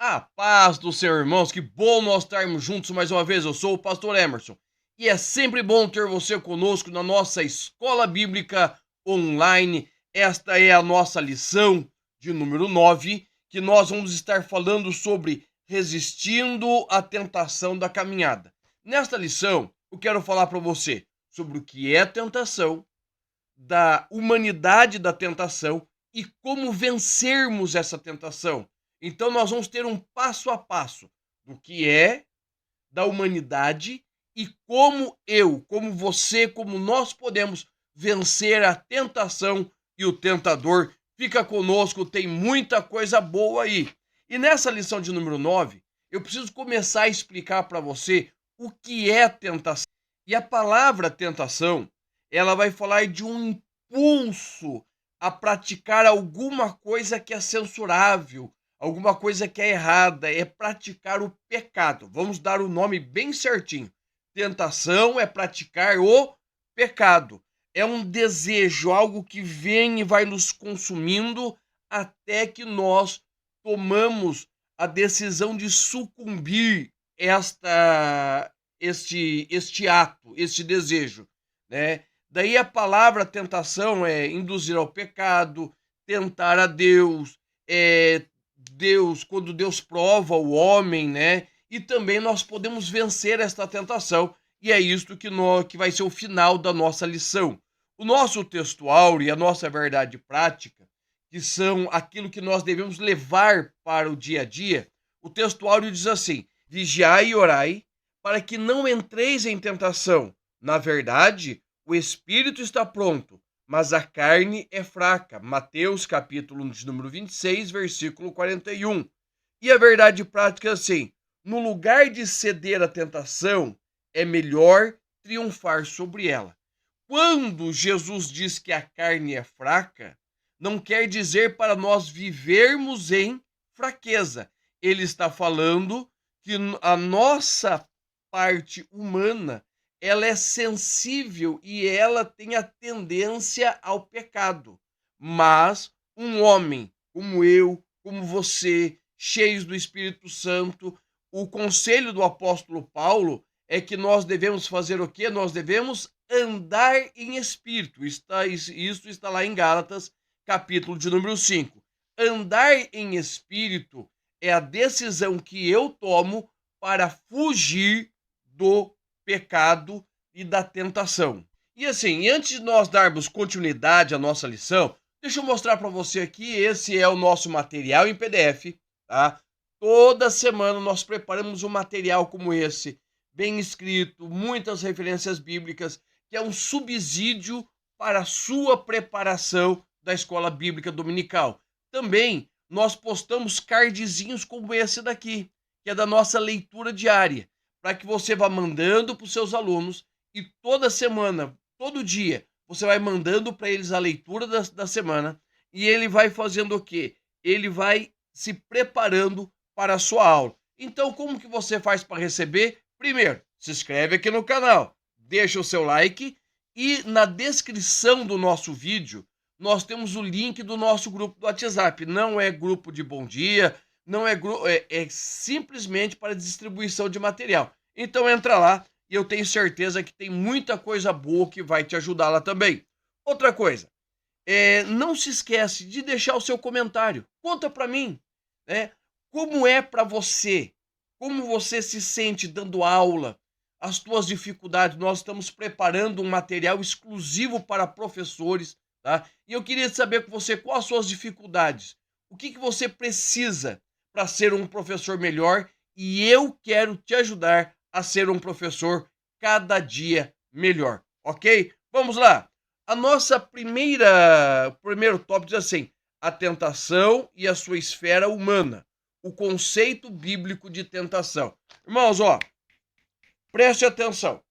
A paz do Senhor, irmãos, que bom nós estarmos juntos mais uma vez. Eu sou o pastor Emerson e é sempre bom ter você conosco na nossa escola bíblica online. Esta é a nossa lição de número 9, que nós vamos estar falando sobre resistindo à tentação da caminhada. Nesta lição, eu quero falar para você sobre o que é tentação, da humanidade da tentação e como vencermos essa tentação. Então, nós vamos ter um passo a passo do que é, da humanidade e como você, como nós podemos vencer a tentação e o tentador. Fica conosco, tem muita coisa boa aí. E nessa lição de número 9, eu preciso começar a explicar para você o que é tentação. E a palavra tentação, ela vai falar de um impulso a praticar alguma coisa que é censurável, alguma coisa que é errada, é praticar o pecado. Vamos dar o nome bem certinho. Tentação é praticar o pecado. É um desejo, algo que vem e vai nos consumindo até que nós tomamos a decisão de sucumbir este ato, este desejo, né? Daí a palavra tentação é induzir ao pecado, tentar a Deus, quando Deus prova o homem, né? E também nós podemos vencer esta tentação, e é isto que vai ser o final da nossa lição. O nosso textual e a nossa verdade prática, que são aquilo que nós devemos levar para o dia a dia, o textual diz assim: vigiai e orai, para que não entreis em tentação. Na verdade, o espírito está pronto, mas a carne é fraca. Mateus capítulo de número 26, versículo 41. E a verdade prática é assim: no lugar de ceder à tentação, é melhor triunfar sobre ela. Quando Jesus diz que a carne é fraca, não quer dizer para nós vivermos em fraqueza. Ele está falando que a nossa parte humana, ela é sensível e ela tem a tendência ao pecado. Mas um homem como eu, como você, cheios do Espírito Santo, o conselho do apóstolo Paulo é que nós devemos fazer o quê? Nós devemos andar em espírito. Isso está lá em Gálatas, capítulo de número 5. Andar em espírito é a decisão que eu tomo para fugir do pecado e da tentação. E assim, antes de nós darmos continuidade à nossa lição, deixa eu mostrar para você aqui, esse é o nosso material em PDF, tá? Toda semana nós preparamos um material como esse, bem escrito, muitas referências bíblicas, que é um subsídio para a sua preparação da escola bíblica dominical. Também nós postamos cardzinhos como esse daqui, que é da nossa leitura diária, para que você vá mandando para os seus alunos e toda semana, todo dia, você vai mandando para eles a leitura da semana e ele vai fazendo o quê? Ele vai se preparando para a sua aula. Então, como que você faz para receber? Primeiro, se inscreve aqui no canal, deixa o seu like e na descrição do nosso vídeo nós temos o link do nosso grupo do WhatsApp. Não é grupo de bom dia, não é grupo, é simplesmente para distribuição de material. Então entra lá e eu tenho certeza que tem muita coisa boa que vai te ajudar lá também. Outra coisa, não se esquece de deixar o seu comentário. Conta para mim, né? Como é para você? Como você se sente dando aula? As tuas dificuldades? Nós estamos preparando um material exclusivo para professores, tá? E eu queria saber com você quais as suas dificuldades. O que você precisa para ser um professor melhor? E eu quero te ajudar a ser um professor cada dia melhor, ok? Vamos lá. A nossa primeiro tópico diz assim: a tentação e a sua esfera humana. O conceito bíblico de tentação. Irmãos, ó, preste atenção.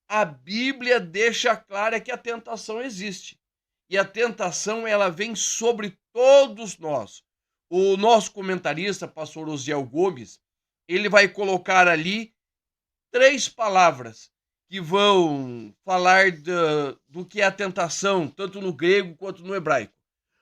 A Bíblia deixa clara que a tentação existe. E a tentação, ela vem sobre todos nós. O nosso comentarista, pastor Osiel Gomes, ele vai colocar ali 3 palavras que vão falar do que é a tentação, tanto no grego quanto no hebraico.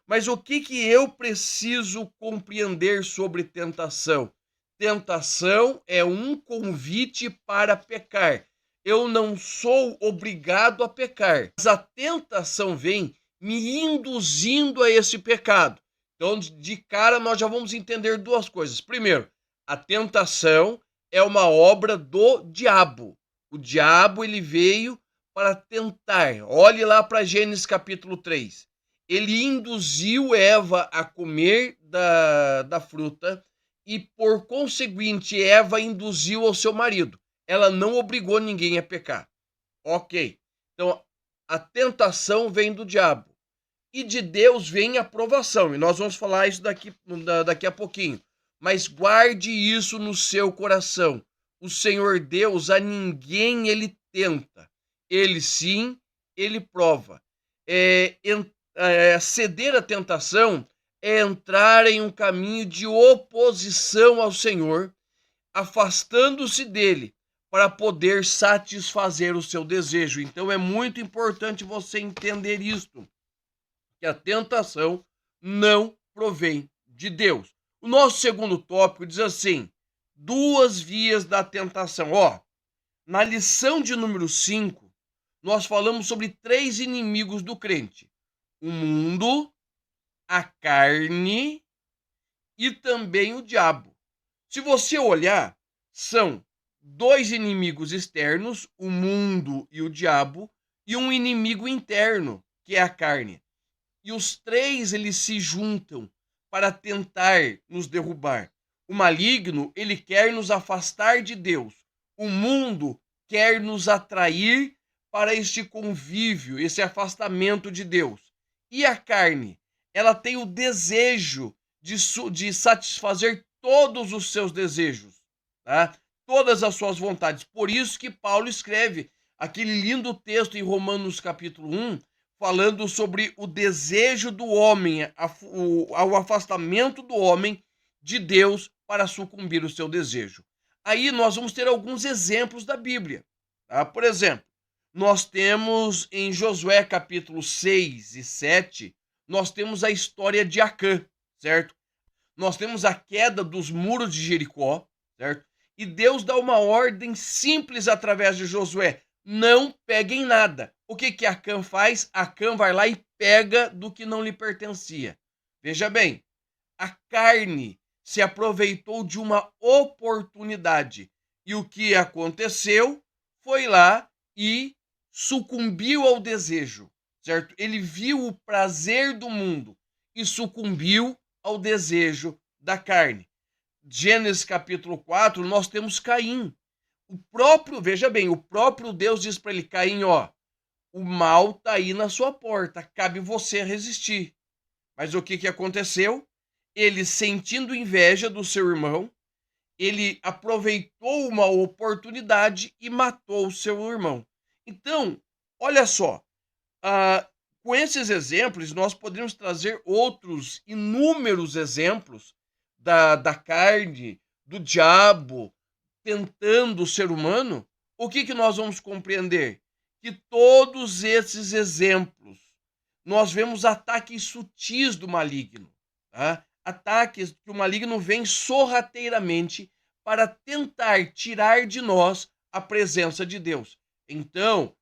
Mas o que eu preciso compreender sobre tentação? tentação é um convite para pecar. Eu não sou obrigado a pecar, mas a tentação vem me induzindo a esse pecado. Então, de cara, nós já vamos entender duas coisas. Primeiro, a tentação é uma obra do diabo. O diabo, ele veio para tentar. Olhe lá para Gênesis capítulo 3. Ele induziu Eva a comer da fruta e, por conseguinte, Eva induziu ao seu marido. Ela não obrigou ninguém a pecar. Ok. Então, a tentação vem do diabo. E de Deus vem a aprovação. E nós vamos falar isso daqui a pouquinho. Mas guarde isso no seu coração. O Senhor Deus, a ninguém ele tenta. Ele sim, ele prova. Ceder à tentação é entrar em um caminho de oposição ao Senhor, afastando-se dele para poder satisfazer o seu desejo. Então é muito importante você entender isto, que a tentação não provém de Deus. O nosso segundo tópico diz assim: duas vias da tentação. Na lição de número 5, nós falamos sobre 3 inimigos do crente: o mundo, a carne e também o diabo. Se você olhar, são 2 inimigos externos, o mundo e o diabo, e um inimigo interno, que é a carne. E os 3 eles se juntam para tentar nos derrubar. O maligno, ele quer nos afastar de Deus. O mundo quer nos atrair para este convívio, esse afastamento de Deus. E a carne, ela tem o desejo de satisfazer todos os seus desejos, tá? Todas as suas vontades. Por isso que Paulo escreve aquele lindo texto em Romanos capítulo 1, falando sobre o desejo do homem, ao afastamento do homem de Deus para sucumbir o seu desejo. Aí nós vamos ter alguns exemplos da Bíblia. Tá? Por exemplo, nós temos em Josué capítulo 6 e 7, nós temos a história de Acã, certo? Nós temos a queda dos muros de Jericó, certo? E Deus dá uma ordem simples através de Josué: não peguem nada. O que Acã faz? Acã vai lá e pega do que não lhe pertencia. Veja bem, a carne se aproveitou de uma oportunidade. E o que aconteceu? Foi lá e sucumbiu ao desejo, certo? Ele viu o prazer do mundo e sucumbiu ao desejo da carne. Gênesis capítulo 4, nós temos Caim. Veja bem, o próprio Deus diz para ele: Caim, o mal está aí na sua porta, cabe você resistir. Mas o que aconteceu? Ele, sentindo inveja do seu irmão, ele aproveitou uma oportunidade e matou o seu irmão. Então, olha só, com esses exemplos, nós podemos trazer outros inúmeros exemplos da carne, do diabo, tentando o ser humano. O que nós vamos compreender? Que todos esses exemplos, nós vemos ataques sutis do maligno, tá? Ataques que o maligno vem sorrateiramente para tentar tirar de nós a presença de Deus. Então,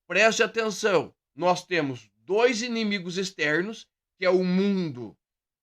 preste atenção, nós temos 2 inimigos externos, que é o mundo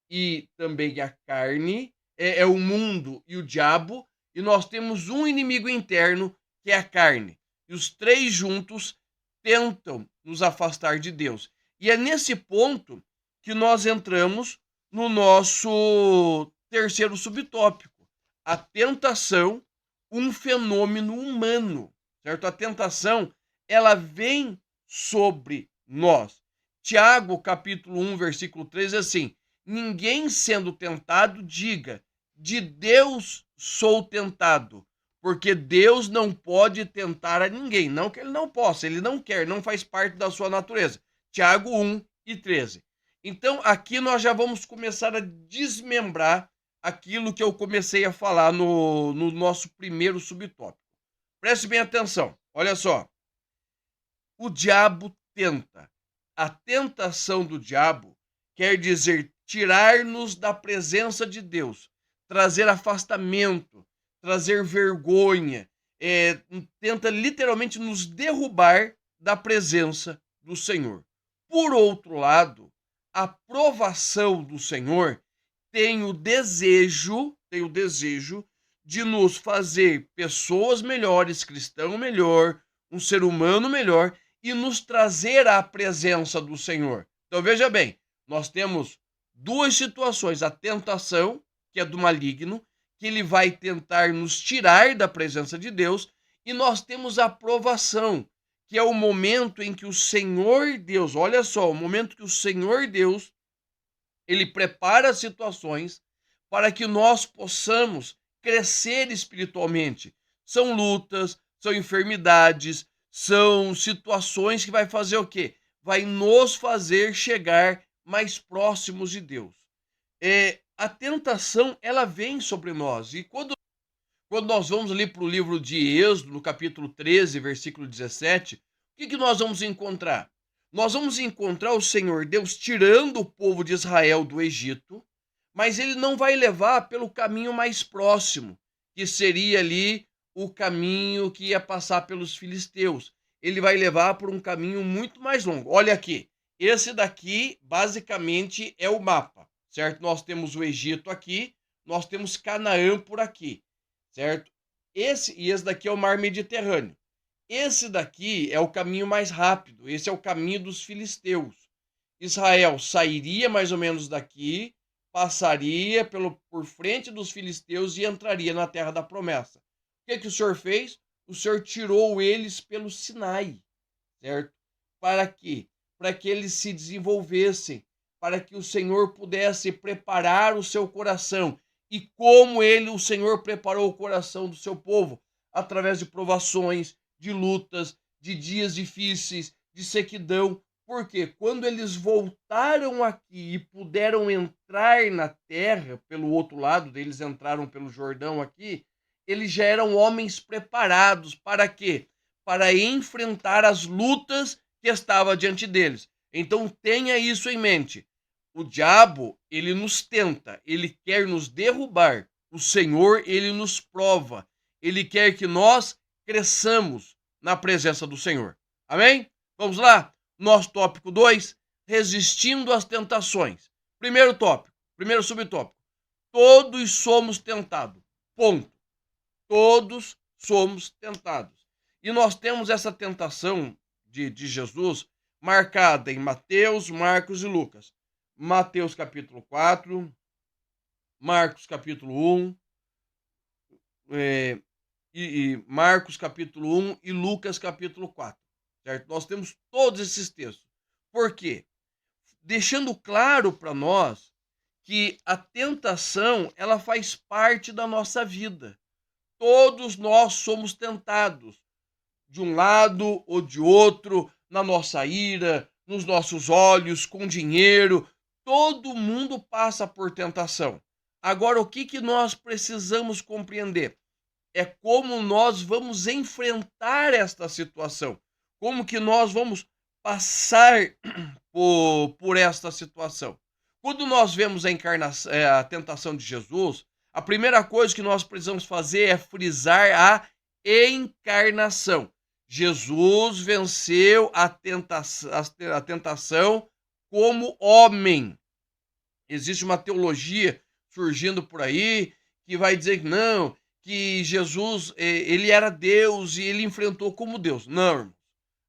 e também a carne, é o mundo e o diabo, e nós temos um inimigo interno, que é a carne. E os 3 juntos tentam nos afastar de Deus. E é nesse ponto que nós entramos no nosso terceiro subtópico: a tentação, um fenômeno humano, certo? A tentação, ela vem sobre nós. Tiago, capítulo 1, versículo 3, é assim: ninguém sendo tentado diga, de Deus sou tentado, porque Deus não pode tentar a ninguém. Não que ele não possa, ele não quer, não faz parte da sua natureza. Tiago 1 e 13. Então, aqui nós já vamos começar a desmembrar aquilo que eu comecei a falar no nosso primeiro subtópico. Preste bem atenção, olha só. O diabo tenta. A tentação do diabo quer dizer tirar-nos da presença de Deus, trazer afastamento, trazer vergonha, tenta literalmente nos derrubar da presença do Senhor. Por outro lado, a provação do Senhor tem o desejo de nos fazer pessoas melhores, cristão melhor, um ser humano melhor e nos trazer à presença do Senhor. Então veja bem, nós temos duas situações: a tentação, que é do maligno, que ele vai tentar nos tirar da presença de Deus, e nós temos a provação, que é o momento em que o Senhor Deus, olha só, o momento que o Senhor Deus, ele prepara situações para que nós possamos crescer espiritualmente. São lutas, são enfermidades, são situações que vai fazer o quê? Vai nos fazer chegar mais próximos de Deus. A tentação, ela vem sobre nós. E quando nós vamos ali para o livro de Êxodo, no capítulo 13, versículo 17, o que nós vamos encontrar? Nós vamos encontrar o Senhor Deus tirando o povo de Israel do Egito, mas ele não vai levar pelo caminho mais próximo, que seria ali o caminho que ia passar pelos filisteus. Ele vai levar por um caminho muito mais longo. Olha aqui, esse daqui basicamente é o mapa, certo? Nós temos o Egito aqui, nós temos Canaã por aqui, certo? Esse daqui é o Mar Mediterrâneo. Esse daqui é o caminho mais rápido, esse é o caminho dos filisteus. Israel sairia mais ou menos daqui, passaria por frente dos filisteus e entraria na terra da promessa. O que o Senhor fez? O Senhor tirou eles pelo Sinai, certo? Para quê? Para que eles se desenvolvessem, para que o Senhor pudesse preparar o seu coração. E como o Senhor preparou o coração do seu povo? Através de provações, de lutas, de dias difíceis, de sequidão. Porque quando eles voltaram aqui e puderam entrar na terra, pelo outro lado, eles entraram pelo Jordão aqui, eles já eram homens preparados. Para quê? Para enfrentar as lutas que estavam diante deles. Então tenha isso em mente. O diabo, ele nos tenta, ele quer nos derrubar. O Senhor, ele nos prova. Ele quer que nós cresçamos na presença do Senhor. Amém? Vamos lá? Nosso tópico 2, resistindo às tentações. Primeiro tópico, primeiro subtópico. Todos somos tentados. Ponto. Todos somos tentados. E nós temos essa tentação de Jesus marcada em Mateus, Marcos e Lucas. Mateus capítulo 4, Marcos capítulo 1, e Marcos capítulo 1 e Lucas capítulo 4. Certo? Nós temos todos esses textos. Por quê? Deixando claro para nós que a tentação, ela faz parte da nossa vida. Todos nós somos tentados, de um lado ou de outro, na nossa ira, nos nossos olhos, com dinheiro. Todo mundo passa por tentação. Agora, o que nós precisamos compreender? É como nós vamos enfrentar esta situação. Como que nós vamos passar por esta situação. Quando nós vemos a tentação de Jesus, a primeira coisa que nós precisamos fazer é frisar a encarnação. Jesus venceu a tentação como homem. Existe uma teologia surgindo por aí que vai dizer que não, que Jesus, ele era Deus e ele enfrentou como Deus. Não, irmãos.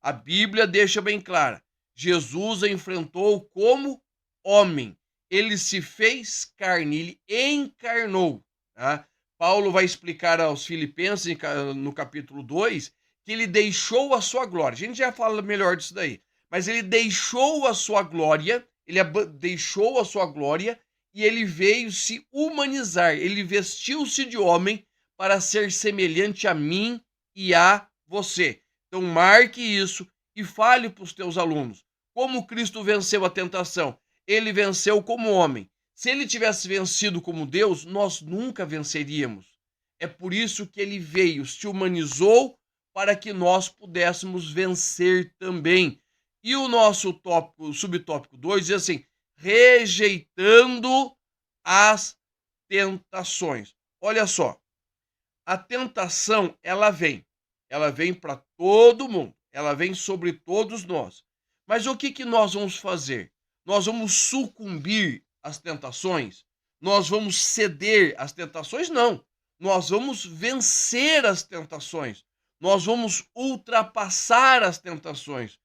A Bíblia deixa bem clara. Jesus enfrentou como homem. Ele se fez carne, ele encarnou. Tá? Paulo vai explicar aos Filipenses, no capítulo 2, que ele deixou a sua glória. A gente já fala melhor disso daí. Mas ele deixou a sua glória, deixou a sua glória e ele veio se humanizar. Ele vestiu-se de homem para ser semelhante a mim e a você. Então marque isso e fale para os teus alunos. Como Cristo venceu a tentação? Ele venceu como homem. Se ele tivesse vencido como Deus, nós nunca venceríamos. É por isso que ele veio, se humanizou para que nós pudéssemos vencer também. E o nosso subtópico 2 diz assim: rejeitando as tentações. Olha só, A tentação, ela vem para todo mundo, ela vem sobre todos nós. Mas o que que nós vamos fazer? Nós vamos sucumbir às tentações? Nós vamos ceder às tentações? Não. Nós vamos vencer as tentações. Nós vamos ultrapassar as tentações.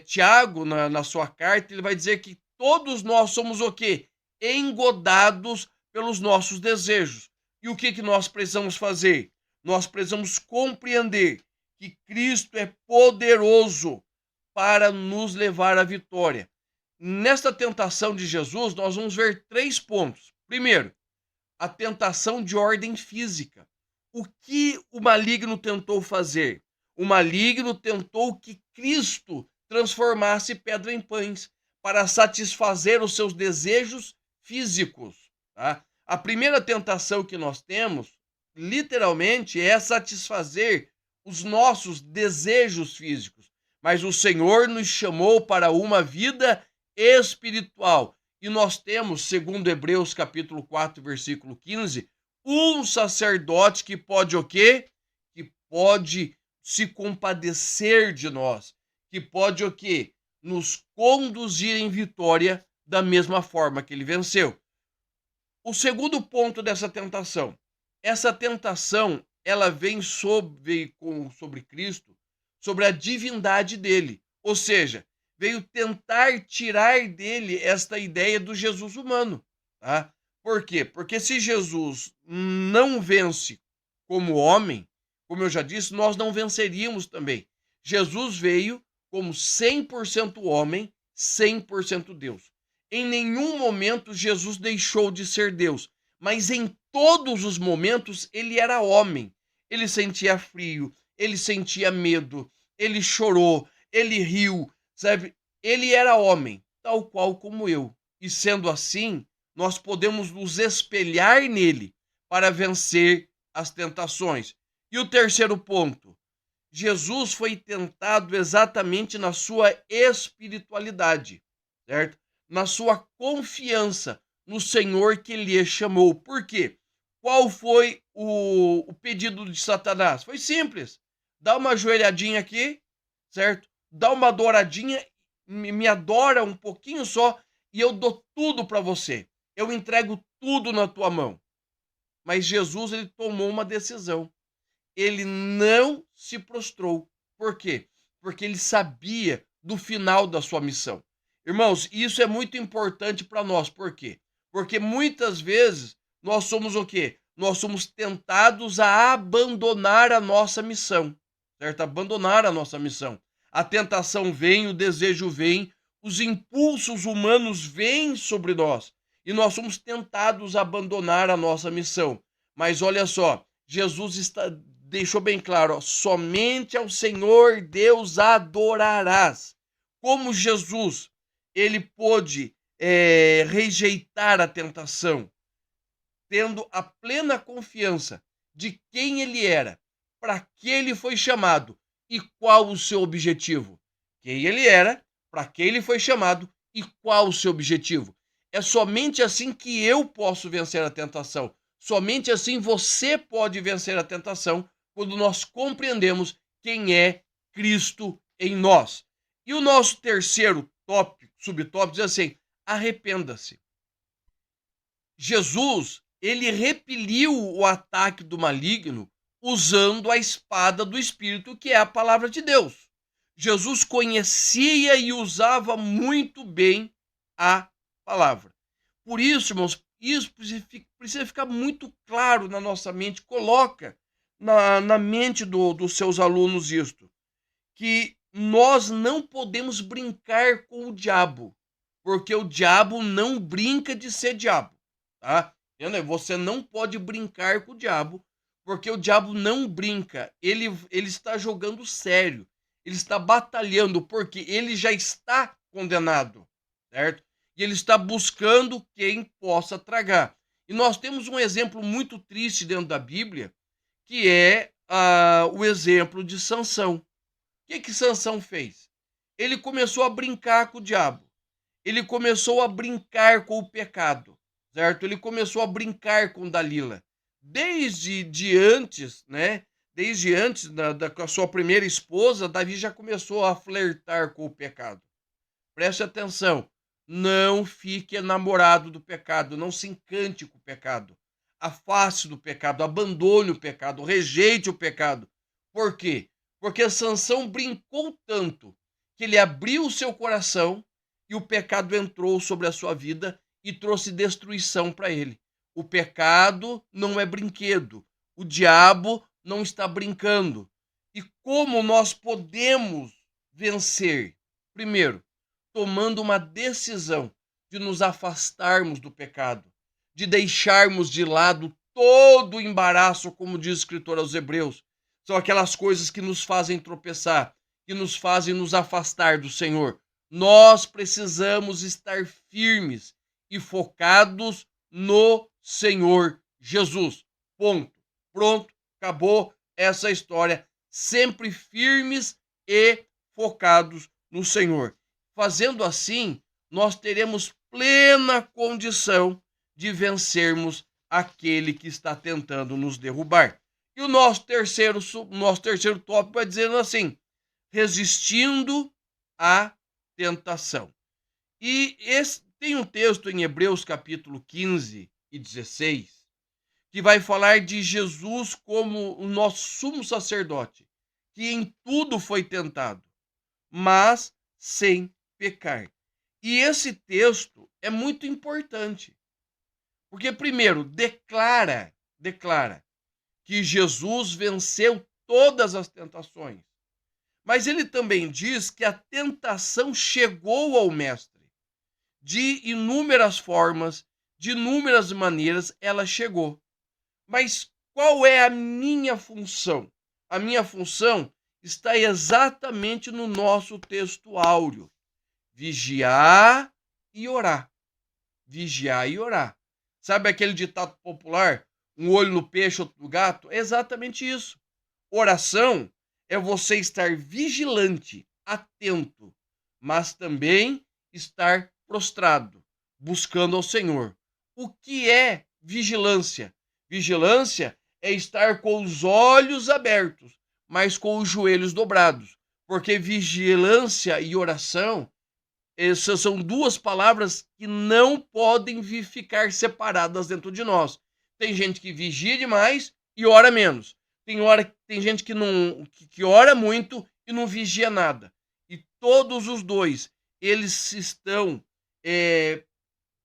Tiago, na sua carta, ele vai dizer que todos nós somos o quê? Engodados pelos nossos desejos. E o que que nós precisamos fazer? Nós precisamos compreender que Cristo é poderoso para nos levar à vitória. Nesta tentação de Jesus, nós vamos ver 3 pontos. Primeiro, a tentação de ordem física. O que o maligno tentou fazer? O maligno tentou que Cristo transformasse pedra em pães para satisfazer os seus desejos físicos. Tá? A primeira tentação que nós temos, literalmente, é satisfazer os nossos desejos físicos. Mas o Senhor nos chamou para uma vida espiritual. E nós temos, segundo Hebreus capítulo 4, versículo 15, um sacerdote que pode o quê? Que pode se compadecer de nós, que pode o quê? Nos conduzir em vitória da mesma forma que ele venceu. O segundo ponto dessa tentação, essa tentação, ela vem sobre Cristo, sobre a divindade dele, ou seja, veio tentar tirar dele esta ideia do Jesus humano, tá? Por quê? Porque se Jesus não vence como homem, como eu já disse, nós não venceríamos também. Jesus veio como 100% homem, 100% Deus. Em nenhum momento Jesus deixou de ser Deus, mas em todos os momentos ele era homem. Ele sentia frio, ele sentia medo, ele chorou, ele riu, sabe? Ele era homem, tal qual como eu. E sendo assim, nós podemos nos espelhar nele para vencer as tentações. E o terceiro ponto, Jesus foi tentado exatamente na sua espiritualidade, certo? Na sua confiança no Senhor que lhe chamou. Por quê? Qual foi o pedido de Satanás? Foi simples. Dá uma ajoelhadinha aqui, certo? Dá uma adoradinha, me adora um pouquinho só e eu dou tudo para você. Eu entrego tudo na tua mão. Mas Jesus, ele tomou uma decisão. Ele não se prostrou. Por quê? Porque ele sabia do final da sua missão. Irmãos, isso é muito importante para nós. Por quê? Porque muitas vezes nós somos o quê? Nós somos tentados a abandonar a nossa missão, certo? Abandonar a nossa missão. A tentação vem, o desejo vem, os impulsos humanos vêm sobre nós e nós somos tentados a abandonar a nossa missão. Mas olha só, Jesus deixou bem claro, ó, somente ao Senhor Deus adorarás. Como Jesus, ele pôde rejeitar a tentação, tendo a plena confiança de quem ele era, para que ele foi chamado e qual o seu objetivo. Quem ele era, para que ele foi chamado e qual o seu objetivo. É somente assim que eu posso vencer a tentação. Somente assim você pode vencer a tentação, quando nós compreendemos quem é Cristo em nós. E o nosso terceiro tópico, subtópico, diz assim: arrependa-se. Jesus, ele repeliu o ataque do maligno usando a espada do Espírito, que é a palavra de Deus. Jesus conhecia e usava muito bem a palavra. Por isso, irmãos, isso precisa ficar muito claro na nossa mente. Coloca na mente dos seus alunos isto, que nós não podemos brincar com o diabo, porque o diabo não brinca de ser diabo, tá? Você não pode brincar com o diabo, porque o diabo não brinca, ele está jogando sério, ele está batalhando, porque ele já está condenado, certo? E ele está buscando quem possa tragar. E nós temos um exemplo muito triste dentro da Bíblia, que é o exemplo de Sansão. O que Sansão fez? Ele começou a brincar com o diabo. Ele começou a brincar com o pecado, certo? Ele começou a brincar com Dalila. Desde antes, né? Desde antes com a sua primeira esposa, Davi já começou a flertar com o pecado. Preste atenção, não fique enamorado do pecado, não se encante com o pecado. Afaste do pecado, abandone o pecado, rejeite o pecado. Por quê? Porque Sansão brincou tanto que ele abriu o seu coração e o pecado entrou sobre a sua vida e trouxe destruição para ele. O pecado não é brinquedo, o diabo não está brincando. E como nós podemos vencer? Primeiro, tomando uma decisão de nos afastarmos do pecado, de deixarmos de lado todo o embaraço, como diz o escritor aos Hebreus. São aquelas coisas que nos fazem tropeçar, que nos fazem nos afastar do Senhor. Nós precisamos estar firmes e focados no Senhor Jesus. Ponto. Pronto, acabou essa história. Sempre firmes e focados no Senhor. Fazendo assim, nós teremos plena condição de vencermos aquele que está tentando nos derrubar. E o nosso terceiro tópico vai dizendo assim: resistindo à tentação. E tem um texto em Hebreus capítulo 15 e 16 que vai falar de Jesus como o nosso sumo sacerdote, que em tudo foi tentado, mas sem pecar. E esse texto é muito importante, porque primeiro declara que Jesus venceu todas as tentações, mas ele também diz que a tentação chegou ao mestre de inúmeras formas, de inúmeras maneiras ela chegou. Mas qual é a minha função? A minha função está exatamente no nosso texto áureo: vigiar e orar. Vigiar e orar. Sabe aquele ditado popular? Um olho no peixe, outro no gato? É exatamente isso. Oração é você estar vigilante, atento, mas também estar prostrado, buscando ao Senhor. O que é vigilância? Vigilância é estar com os olhos abertos, mas com os joelhos dobrados. Porque vigilância e oração, essas são duas palavras que não podem ficar separadas dentro de nós. Tem gente que vigia demais e ora menos. Tem gente que ora muito e não vigia nada. E todos os dois, eles estão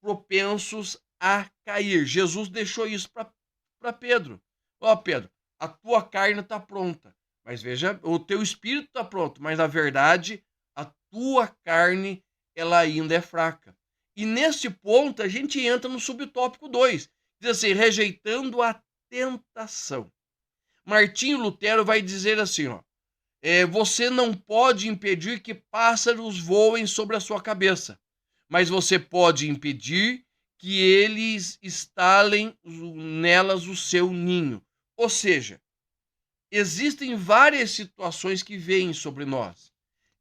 propensos a cair. Jesus deixou isso para Pedro. Ó, Pedro, a tua carne está pronta, mas veja, o teu espírito está pronto, mas na verdade a tua carne ela ainda é fraca. E nesse ponto a gente entra no subtópico 2, diz assim: rejeitando a tentação. Martinho Lutero vai dizer assim, ó: você não pode impedir que pássaros voem sobre a sua cabeça, mas você pode impedir que eles instalem nelas o seu ninho. Ou seja, existem várias situações que vêm sobre nós.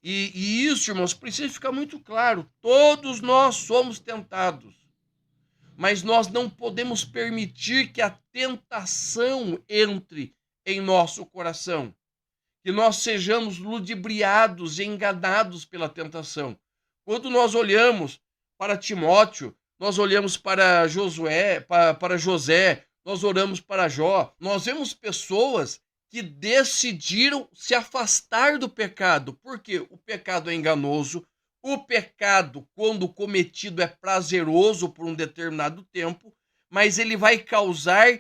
E isso, irmãos, precisa ficar muito claro. Todos nós somos tentados, mas nós não podemos permitir que a tentação entre em nosso coração, que nós sejamos ludibriados e enganados pela tentação. Quando nós olhamos para Timóteo, nós olhamos para Josué, para José, nós oramos para Jó, nós vemos pessoas que decidiram se afastar do pecado, porque o pecado é enganoso, o pecado, quando cometido, é prazeroso por um determinado tempo, mas ele vai causar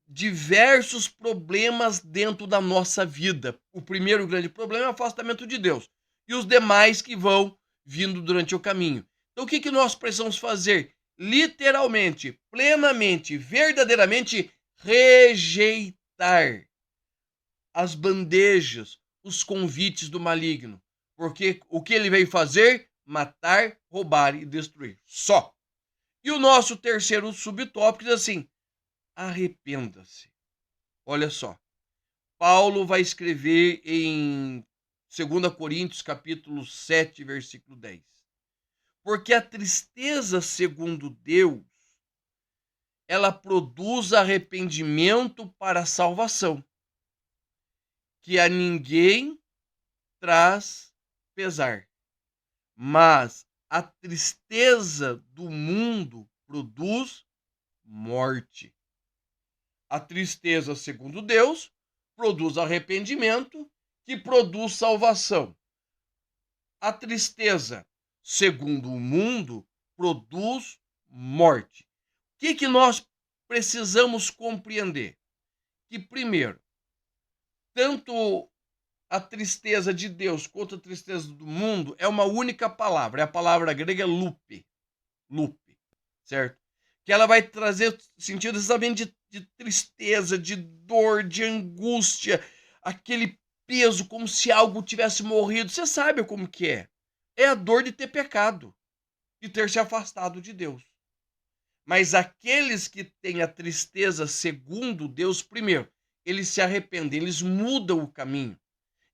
diversos problemas dentro da nossa vida. O primeiro grande problema é o afastamento de Deus, e os demais que vão vindo durante o caminho. Então o que nós precisamos fazer? Literalmente, plenamente, verdadeiramente rejeitar as bandejas, os convites do maligno. Porque o que ele veio fazer? Matar, roubar e destruir. Só. E o nosso terceiro subtópico diz assim: arrependa-se. Olha só. Paulo vai escrever em 2 Coríntios, capítulo 7, versículo 10. Porque a tristeza, segundo Deus, ela produz arrependimento para a salvação, que a ninguém traz pesar. Mas a tristeza do mundo produz morte. A tristeza, segundo Deus, produz arrependimento, que produz salvação. A tristeza, segundo o mundo, produz morte. O que nós precisamos compreender? Que, primeiro, tanto a tristeza de Deus quanto a tristeza do mundo é uma única palavra, é a palavra grega lupe, certo? Que ela vai trazer sentido exatamente de tristeza, de dor, de angústia, aquele peso como se algo tivesse morrido. Você sabe como que é? É a dor de ter pecado, de ter se afastado de Deus. Mas aqueles que têm a tristeza segundo Deus, primeiro, eles se arrependem, eles mudam o caminho,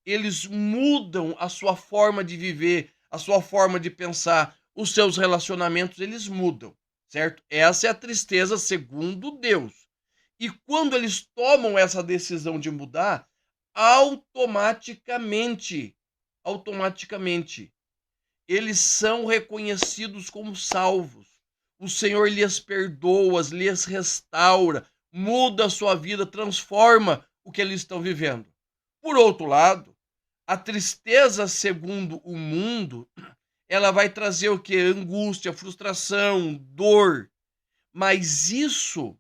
eles mudam a sua forma de viver, a sua forma de pensar, os seus relacionamentos, eles mudam, certo? Essa é a tristeza segundo Deus. E quando eles tomam essa decisão de mudar, automaticamente, eles são reconhecidos como salvos. O Senhor lhes perdoa, lhes restaura, muda a sua vida, transforma o que eles estão vivendo. Por outro lado, a tristeza segundo o mundo, ela vai trazer o quê? Angústia, frustração, dor. Mas isso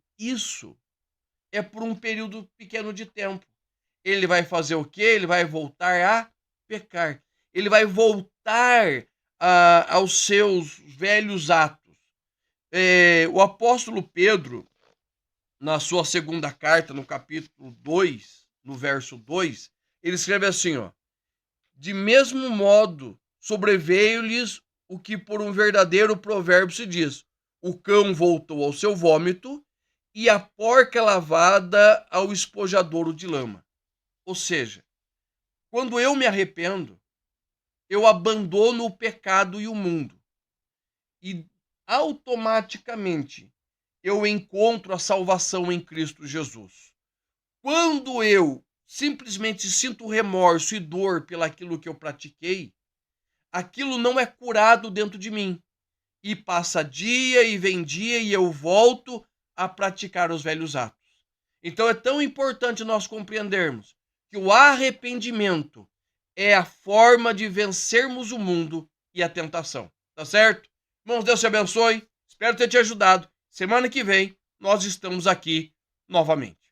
é por um período pequeno de tempo. Ele vai fazer o quê? Ele vai voltar a pecar. Ele vai voltar aos seus velhos atos. O apóstolo Pedro, na sua segunda carta, no capítulo 2, no verso 2, ele escreve assim, ó: de mesmo modo sobreveio-lhes o que por um verdadeiro provérbio se diz: o cão voltou ao seu vômito e a porca lavada ao espojadouro de lama. Ou seja, quando eu me arrependo, eu abandono o pecado e o mundo. E automaticamente eu encontro a salvação em Cristo Jesus. Quando eu simplesmente sinto remorso e dor pelaquilo que eu pratiquei, aquilo não é curado dentro de mim. E passa dia e vem dia e eu volto a praticar os velhos atos. Então é tão importante nós compreendermos que o arrependimento é a forma de vencermos o mundo e a tentação. Tá certo? Irmãos, Deus te abençoe. Espero ter te ajudado. Semana que vem nós estamos aqui novamente.